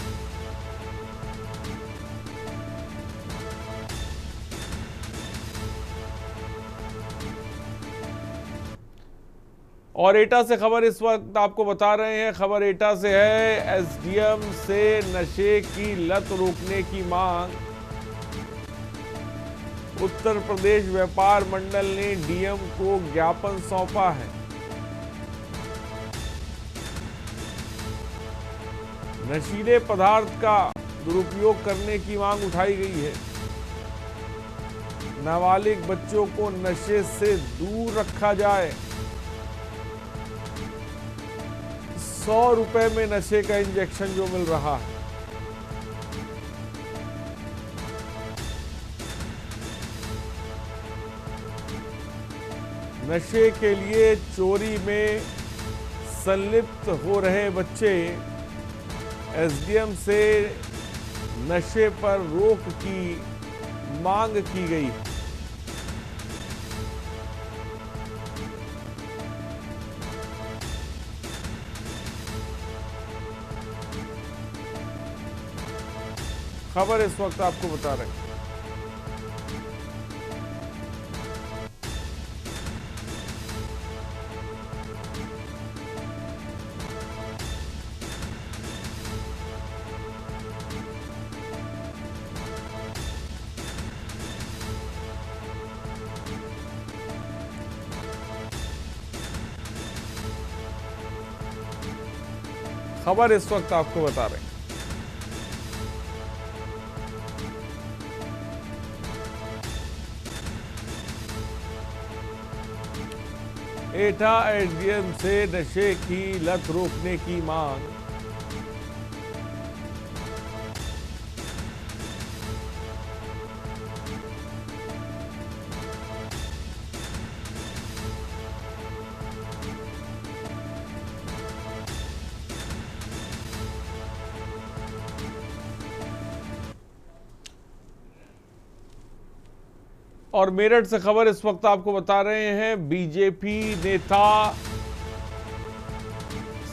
B: और एटा से खबर इस वक्त आपको बता रहे हैं। खबर एटा से है, एसडीएम से नशे की लत रोकने की मांग। उत्तर प्रदेश व्यापार मंडल ने डीएम को ज्ञापन सौंपा है। नशीले पदार्थ का दुरुपयोग करने की मांग उठाई गई है। नाबालिग बच्चों को नशे से दूर रखा जाए। 100 रुपए में नशे का इंजेक्शन जो मिल रहा है। नशे के लिए चोरी में संलिप्त हो रहे बच्चे, एसडीएम से नशे पर रोक की मांग की गई। खबर इस वक्त आपको बता रहे हैं। खबर इस वक्त आपको बता रहे हैं। एटा एसडीएम से नशे की लत रोकने की मांग। और मेरठ से खबर इस वक्त आपको बता रहे हैं, बीजेपी नेता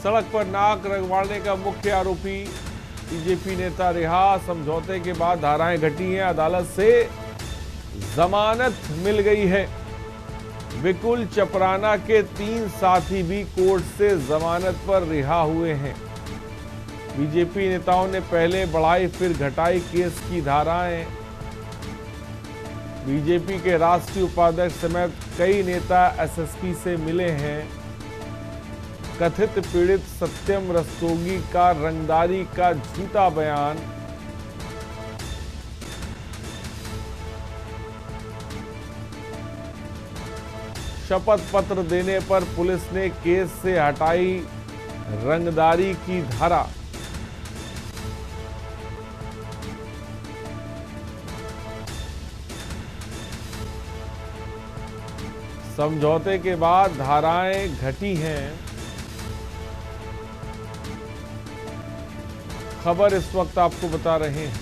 B: सड़क पर नाक रगड़वाने का मुख्य आरोपी। बीजेपी नेता रिहा, समझौते के बाद धाराएं घटी हैं, अदालत से जमानत मिल गई है। विकुल चपराना के 3 साथी भी कोर्ट से जमानत पर रिहा हुए हैं। बीजेपी नेताओं ने पहले बढ़ाई फिर घटाई केस की धाराएं। बीजेपी के राष्ट्रीय उपाध्यक्ष समेत कई नेता एसएसपी से मिले हैं। कथित पीड़ित सत्यम रस्तोगी का रंगदारी का झूठा बयान। शपथ पत्र देने पर पुलिस ने केस से हटाई रंगदारी की धारा। समझौते के बाद धाराएं घटी हैं। खबर इस वक्त आपको बता रहे हैं।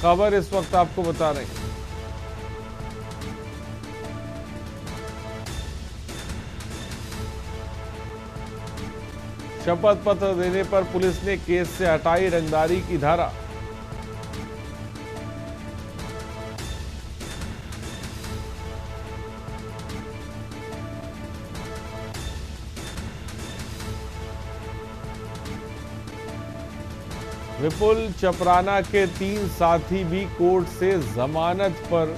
B: खबर इस वक्त आपको बता रहे हैं। शपथ पत्र देने पर पुलिस ने केस से हटाई रंगदारी की धारा। विपुल चपराना के 3 साथी भी कोर्ट से जमानत पर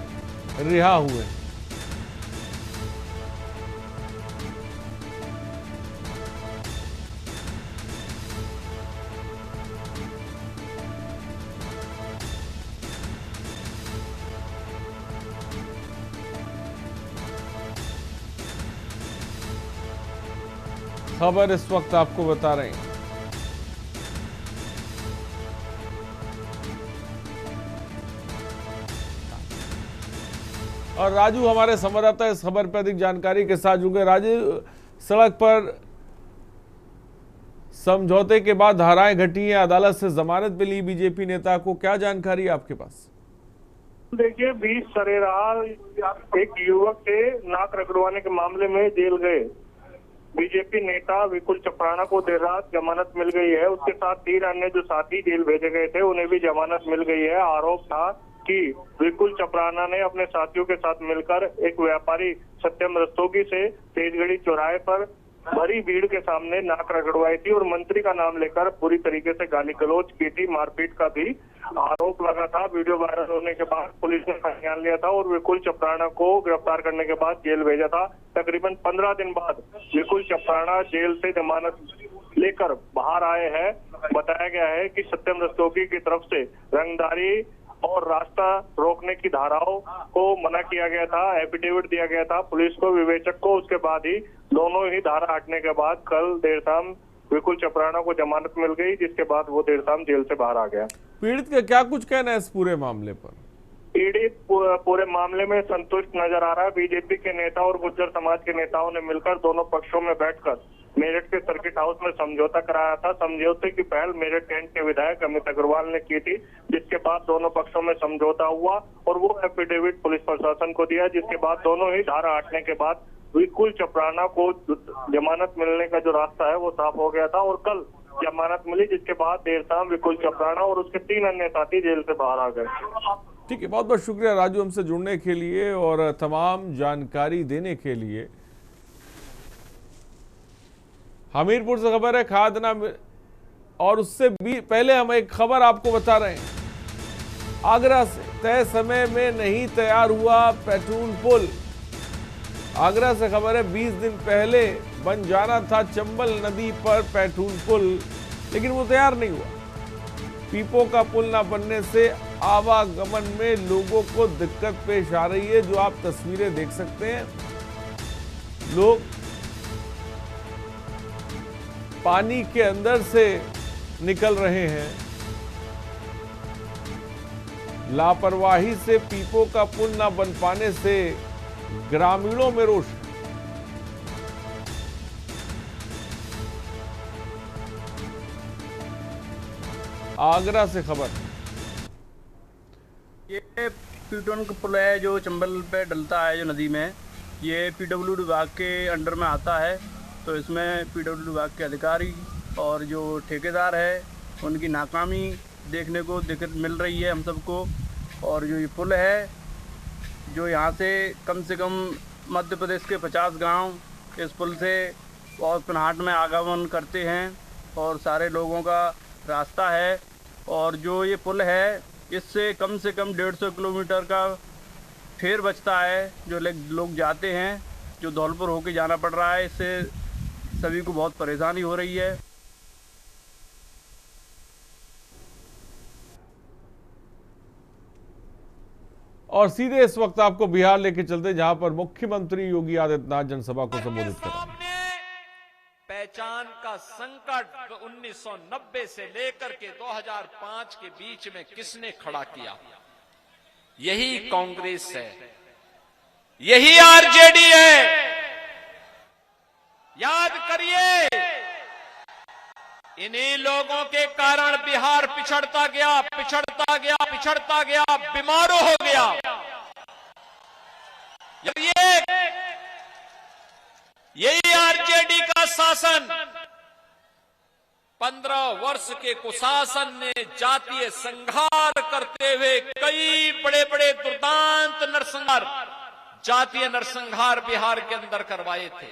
B: रिहा हुए। खबर इस वक्त आपको बता रहे हैं। और राजू हमारे संवाददाता इस खबर पर अधिक जानकारी के साथ जुड़े। राजू, सड़क पर समझौते के बाद धाराएं घटी हैं, अदालत से जमानत मिली बीजेपी नेता को, क्या जानकारी है आपके पास?
I: देखिए, 20 सरेरार एक युवक के नाक रगड़वाने के मामले में जेल गए बीजेपी नेता विकुल चपराना को देर रात जमानत मिल गई है। उसके साथ 3 अन्य जो साथी जेल भेजे गए थे उन्हें भी जमानत मिल गई है। आरोप था कि विकुल चपराना ने अपने साथियों के साथ मिलकर एक व्यापारी सत्यम रस्तोगी से तेजगढ़ी चौराहे पर भरी भीड़ के सामने नाक रगड़वाई थी और मंत्री का नाम लेकर पूरी तरीके से गाली गलौज की थी। मारपीट का भी आरोप लगा था। वीडियो वायरल होने के बाद पुलिस ने संज्ञान लिया था और विकुल चपराना को गिरफ्तार करने के बाद जेल भेजा था। तकरीबन 15 दिन बाद विकुल चपराना जेल से जमानत लेकर बाहर आए हैं। बताया गया है कि सत्यम रस्तोगी की तरफ से रंगदारी और रास्ता रोकने की धाराओं को मना किया गया था। एफिडेविट दिया गया था पुलिस को, विवेचक को। उसके बाद ही दोनों ही धारा हटने के बाद कल देर शाम विकुल चपराना को जमानत मिल गई, जिसके बाद वो देर शाम जेल से बाहर आ गया।
B: पीड़ित का क्या कुछ कहना है इस पूरे मामले पर?
I: पीड़ित पूरे मामले में संतुष्ट नजर आ रहा है। बीजेपी के नेता और गुर्जर समाज के नेताओं ने मिलकर दोनों पक्षों में बैठकर मेरठ के सर्किट हाउस में समझौता कराया था। समझौते की पहल मेरठ कैंट के विधायक अमित अग्रवाल ने की थी, जिसके बाद दोनों पक्षों में समझौता हुआ और वो एफिडेविट पुलिस प्रशासन को दिया, जिसके बाद दोनों ही धारा हटने के बाद विकुल चपराना को जमानत मिलने का जो रास्ता है वो साफ हो गया था और कल जमानत मिली, जिसके बाद देर शाम विकुल चपराना और उसके 3 अन्य साथी जेल से बाहर आ गए।
B: ठीक है, बहुत बहुत शुक्रिया राजू हमसे जुड़ने के लिए और तमाम जानकारी देने के लिए। हमीरपुर से खबर है खादना में, और उससे भी पहले हम एक खबर आपको बता रहे हैं। आगरा से तय समय में नहीं तैयार हुआ पैटून पुल। आगरा से खबर है 20 दिन पहले बन जाना था चंबल नदी पर पैटून पुल, लेकिन वो तैयार नहीं हुआ। पीपो का पुल न बनने से आवागमन में लोगों को दिक्कत पेश आ रही है, जो आप तस्वीरें देख सकते हैं। लोग पानी के अंदर से निकल रहे हैं। लापरवाही से पीपो का पुल न बन पाने से ग्रामीणों में रोष है। आगरा से खबर,
J: ये पीटोन का पुल है जो चंबल पे डलता है जो नदी में, ये पीडब्ल्यू विभाग के अंडर में आता है। तो इसमें पीडब्ल्यू विभाग के अधिकारी और जो ठेकेदार है उनकी नाकामी देखने को दिक्कत मिल रही है हम सबको। और जो ये पुल है, जो यहाँ से कम मध्य प्रदेश के 50 गांव इस पुल से और पिनहाट में आगमन करते हैं और सारे लोगों का रास्ता है। और जो ये पुल है, इससे कम से कम 150 किलोमीटर का फेर बचता है जो लोग जाते हैं, जो धौलपुर होके जाना पड़ रहा है। इससे सभी को बहुत परेशानी हो रही है।
B: और सीधे इस वक्त आपको बिहार लेके चलते, जहां पर मुख्यमंत्री योगी आदित्यनाथ जनसभा को संबोधित कर रहे हैं।
C: पहचान का संकट 1990 से लेकर के 2005 के बीच में किसने खड़ा किया? यही कांग्रेस है, यही आरजेडी है। याद करिए, इन्हीं लोगों के कारण बिहार पिछड़ता गया, बीमारू हो गया। यही आरजेडी का शासन, 15 वर्ष के कुशासन ने जातीय संघार करते हुए कई बड़े बड़े दुर्दांत नरसंहार, जातीय नरसंहार बिहार के अंदर करवाए थे।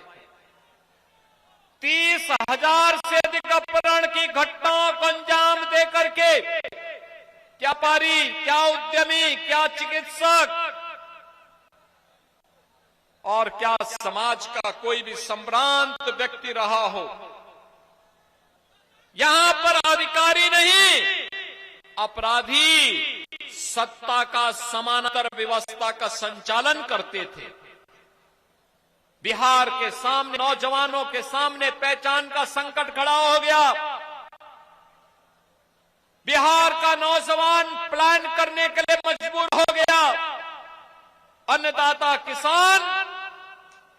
C: 30,000 से अधिक अपहरण की घटनाओं को अंजाम देकर के क्या व्यापारी, क्या उद्यमी, क्या चिकित्सक और क्या समाज का कोई भी संभ्रांत व्यक्ति रहा हो, यहां पर अधिकारी नहीं, अपराधी सत्ता का समानांतर व्यवस्था का संचालन करते थे। बिहार के सामने, नौजवानों के सामने पहचान का संकट खड़ा हो गया। बिहार का नौजवान प्लान करने के लिए मजबूर हो गया। अन्नदाता किसान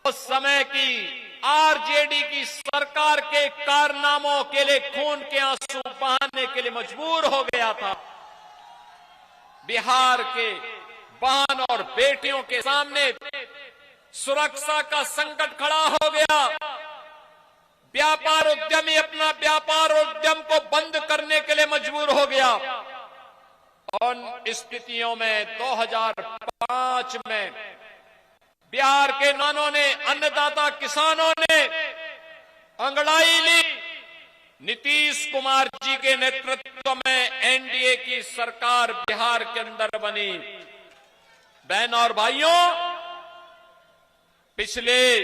C: उस समय की आरजेडी की सरकार के कारनामों के लिए खून के आंसू बहाने के लिए मजबूर हो गया था। बिहार के बहन और बेटियों के सामने सुरक्षा का संकट खड़ा हो गया। व्यापार उद्यमी अपना व्यापार उद्यम को बंद करने के लिए मजबूर हो गया। उन स्थितियों में 2005 में बिहार के नौजवानों ने, अन्नदाता किसानों ने अंगड़ाई ली। नीतीश कुमार जी के नेतृत्व में एनडीए की सरकार बिहार के अंदर बनी। बहन और भाइयों, पिछले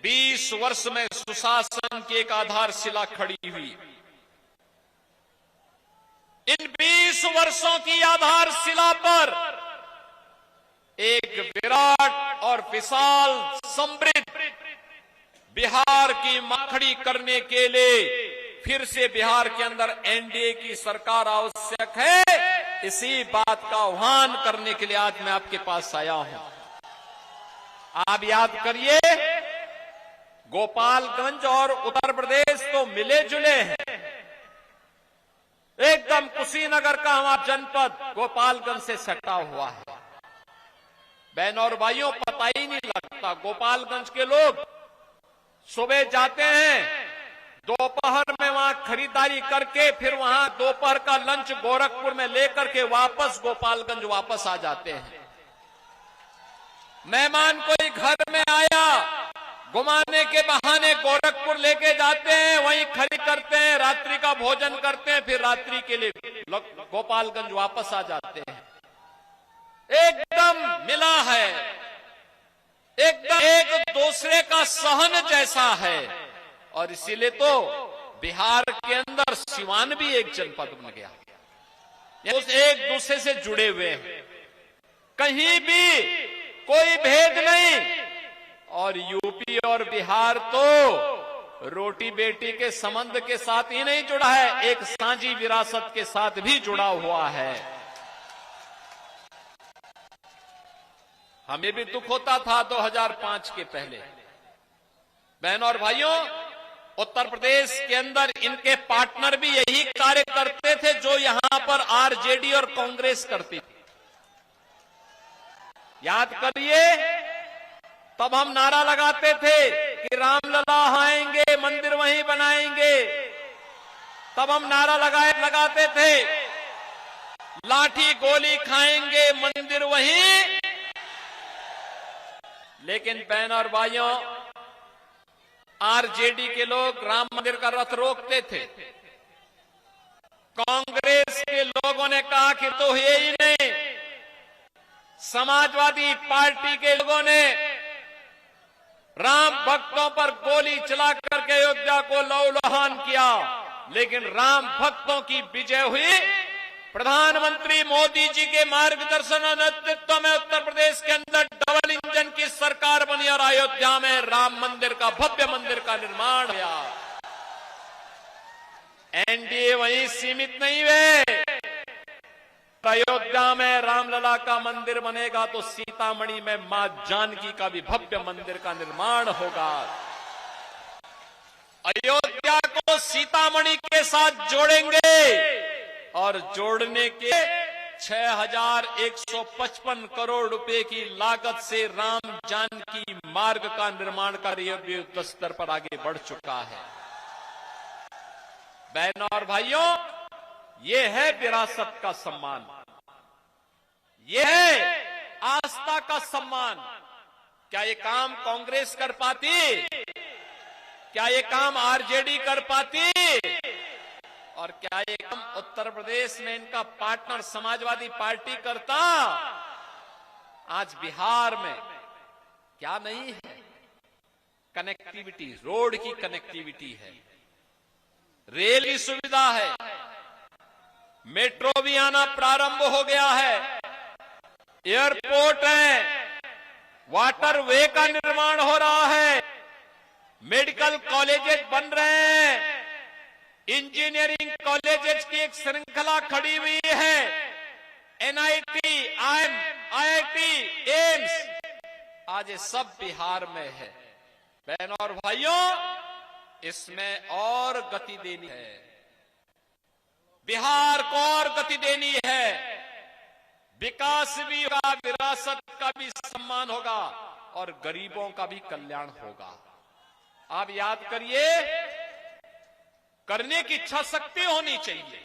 C: 20 वर्ष में सुशासन की एक आधारशिला खड़ी हुई। इन 20 वर्षों की आधारशिला पर एक विराट और विशाल समृद्ध बिहार की खड़ी करने के लिए फिर से बिहार के अंदर एनडीए की सरकार आवश्यक है। इसी बात का आह्वान करने के लिए आज मैं आपके पास आया हूं। आप याद करिए, गोपालगंज और उत्तर प्रदेश तो मिले जुले हैं। एकदम कुशीनगर का हमारा जनपद गोपालगंज से सटा हुआ है। बहन और भाइयों, पता ही नहीं लगता। गोपालगंज के लोग सुबह जाते हैं, दोपहर में वहां खरीदारी करके फिर वहां दोपहर का लंच गोरखपुर में लेकर के वापस गोपालगंज वापस आ जाते हैं। मेहमान कोई घर में आया, घुमाने के बहाने गोरखपुर लेके जाते हैं, वहीं खरीद करते हैं, रात्रि का भोजन करते हैं, फिर रात्रि के लिए गोपालगंज वापस आ जाते हैं। एकदम मिला है, एकदम एक दूसरे का सहन जैसा है। और इसीलिए तो बिहार के अंदर सिवान भी एक जनपद बन गया, एक दूसरे से जुड़े हुए हैं, कहीं भी कोई भेद नहीं। और यूपी और बिहार तो रोटी बेटी के संबंध के साथ ही नहीं जुड़ा है, एक साझी विरासत के साथ भी जुड़ा हुआ है। हमें भी दुख होता था 2005 के पहले। बहन और भाइयों, उत्तर प्रदेश के अंदर इनके पार्टनर भी यही कार्य करते थे जो यहां पर आरजेडी और कांग्रेस करती थी। याद करिए, तब हम नारा लगाते थे कि रामलला आएंगे, मंदिर वहीं बनाएंगे। तब हम नारा लगाते थे लाठी गोली खाएंगे, मंदिर वहीं। लेकिन बहन और भाइयों, आरजेडी के लोग राम मंदिर का रथ रोकते थे। कांग्रेस के लोगों ने कहा कि तो ये ही नहीं, समाजवादी पार्टी के लोगों ने राम भक्तों पर गोली चला करके अयोध्या को लहूलुहान किया। लेकिन राम भक्तों की विजय हुई। प्रधानमंत्री मोदी जी के मार्गदर्शन और नेतृत्व में उत्तर प्रदेश के अंदर डबल इंजन की सरकार बनी और अयोध्या में राम मंदिर का, भव्य मंदिर का निर्माण हुआ। एनडीए वहीं सीमित नहीं हुए। अयोध्या में रामलला का मंदिर बनेगा तो सीतामढ़ी में मां जानकी का भी भव्य मंदिर का निर्माण होगा। अयोध्या को सीतामढ़ी के साथ जोड़ेंगे और जोड़ने के 6,155 करोड़ रुपए की लागत से राम जानकी मार्ग का निर्माण कार्य भी युद्ध स्तर पर आगे बढ़ चुका है। बहनों और भाइयों, ये है विरासत का सम्मान, ये है आस्था का सम्मान। क्या ये काम कांग्रेस कर पाती? क्या ये काम आरजेडी कर पाती? और क्या ये काम उत्तर प्रदेश में इनका पार्टनर समाजवादी पार्टी करता? आज बिहार में क्या नहीं है? कनेक्टिविटी, रोड की कनेक्टिविटी है, रेल की सुविधा है, मेट्रो भी आना प्रारंभ हो गया है, एयरपोर्ट है, वाटर वे का निर्माण हो रहा है, मेडिकल कॉलेजेस बन रहे हैं, इंजीनियरिंग कॉलेजेस की एक श्रृंखला खड़ी हुई है, एनआईटी, आईआईटी, एम्स, आज ये सब बिहार में है। बहनों और भाइयों, इसमें और गति देनी है, बिहार को और गति देनी है। विकास भी होगा, विरासत का भी सम्मान होगा और गरीबों का भी कल्याण होगा। आप याद करिए, करने की इच्छा शक्ति होनी चाहिए।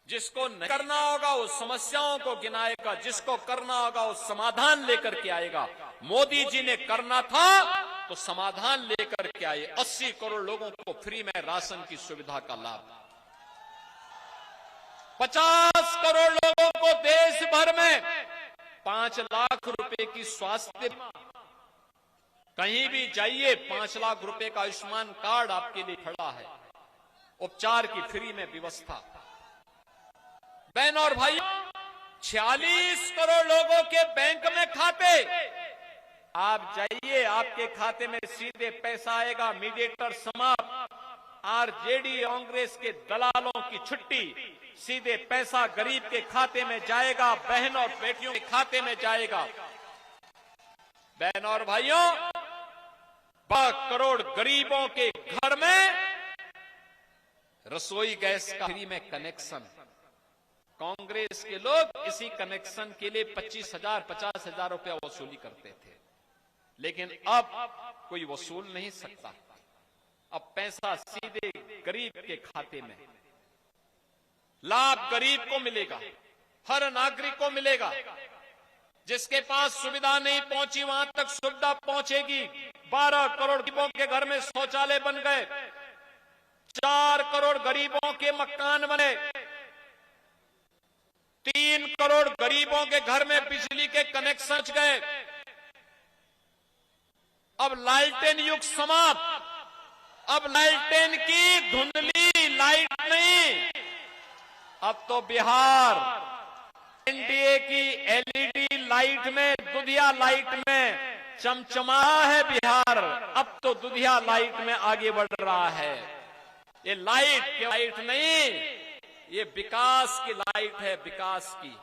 C: जिसको नहीं करना होगा वो समस्याओं को गिनाएगा, जिसको करना होगा वो समाधान लेकर के आएगा। मोदी जी ने करना था तो समाधान लेकर के आए। 80 करोड़ लोगों को फ्री में राशन की सुविधा का लाभ, 50 करोड़ लोगों को देश भर में 5 लाख रुपए की स्वास्थ्य, कहीं भी जाइए 5 लाख रुपए का आयुष्मान कार्ड आपके लिए खड़ा है, उपचार की फ्री में व्यवस्था। बहन और भाई, 46 करोड़ लोगों के बैंक में खाते, आप जाइए आपके खाते में सीधे पैसा आएगा, मीडिएटर समाप्त, आरजेडी कांग्रेस के दलालों की छुट्टी, सीधे पैसा गरीब के खाते में जाएगा, बहन और बेटियों के खाते में जाएगा। बहन और भाइयों, 12 करोड़ गरीबों के घर में रसोई गैस का फ्री में कनेक्शन। कांग्रेस के लोग इसी कनेक्शन के लिए 25,000 50,000 रुपया वसूली करते थे, लेकिन अब कोई वसूल नहीं सकता। अब पैसा सीधे गरीब के खाते में, लाभ गरीब को मिलेगा, हर नागरिक को मिलेगा। जिसके पास सुविधा नहीं पहुंची वहां तक सुविधा पहुंचेगी। 12 करोड़ गरीबों के घर में शौचालय बन गए, 4 करोड़ गरीबों के मकान बने, 3 करोड़ गरीबों के घर में बिजली के कनेक्शन गए। अब लालटेन युग समाप्त, अब लालटेन की धुंधली लाइट नहीं, अब तो बिहार एनडीए की एलईडी लाइट में, दुधिया लाइट में चमचमा है बिहार। अब तो दुधिया लाइट में आगे बढ़ रहा है। ये लाइट नहीं, ये विकास की लाइट है, विकास की।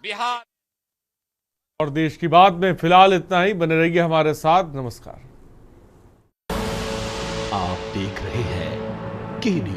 C: बिहार
B: और देश की बात में फिलहाल इतना ही। बने रहिए हमारे साथ। नमस्कार।
A: आप देख रहे हैं के न्यूज़।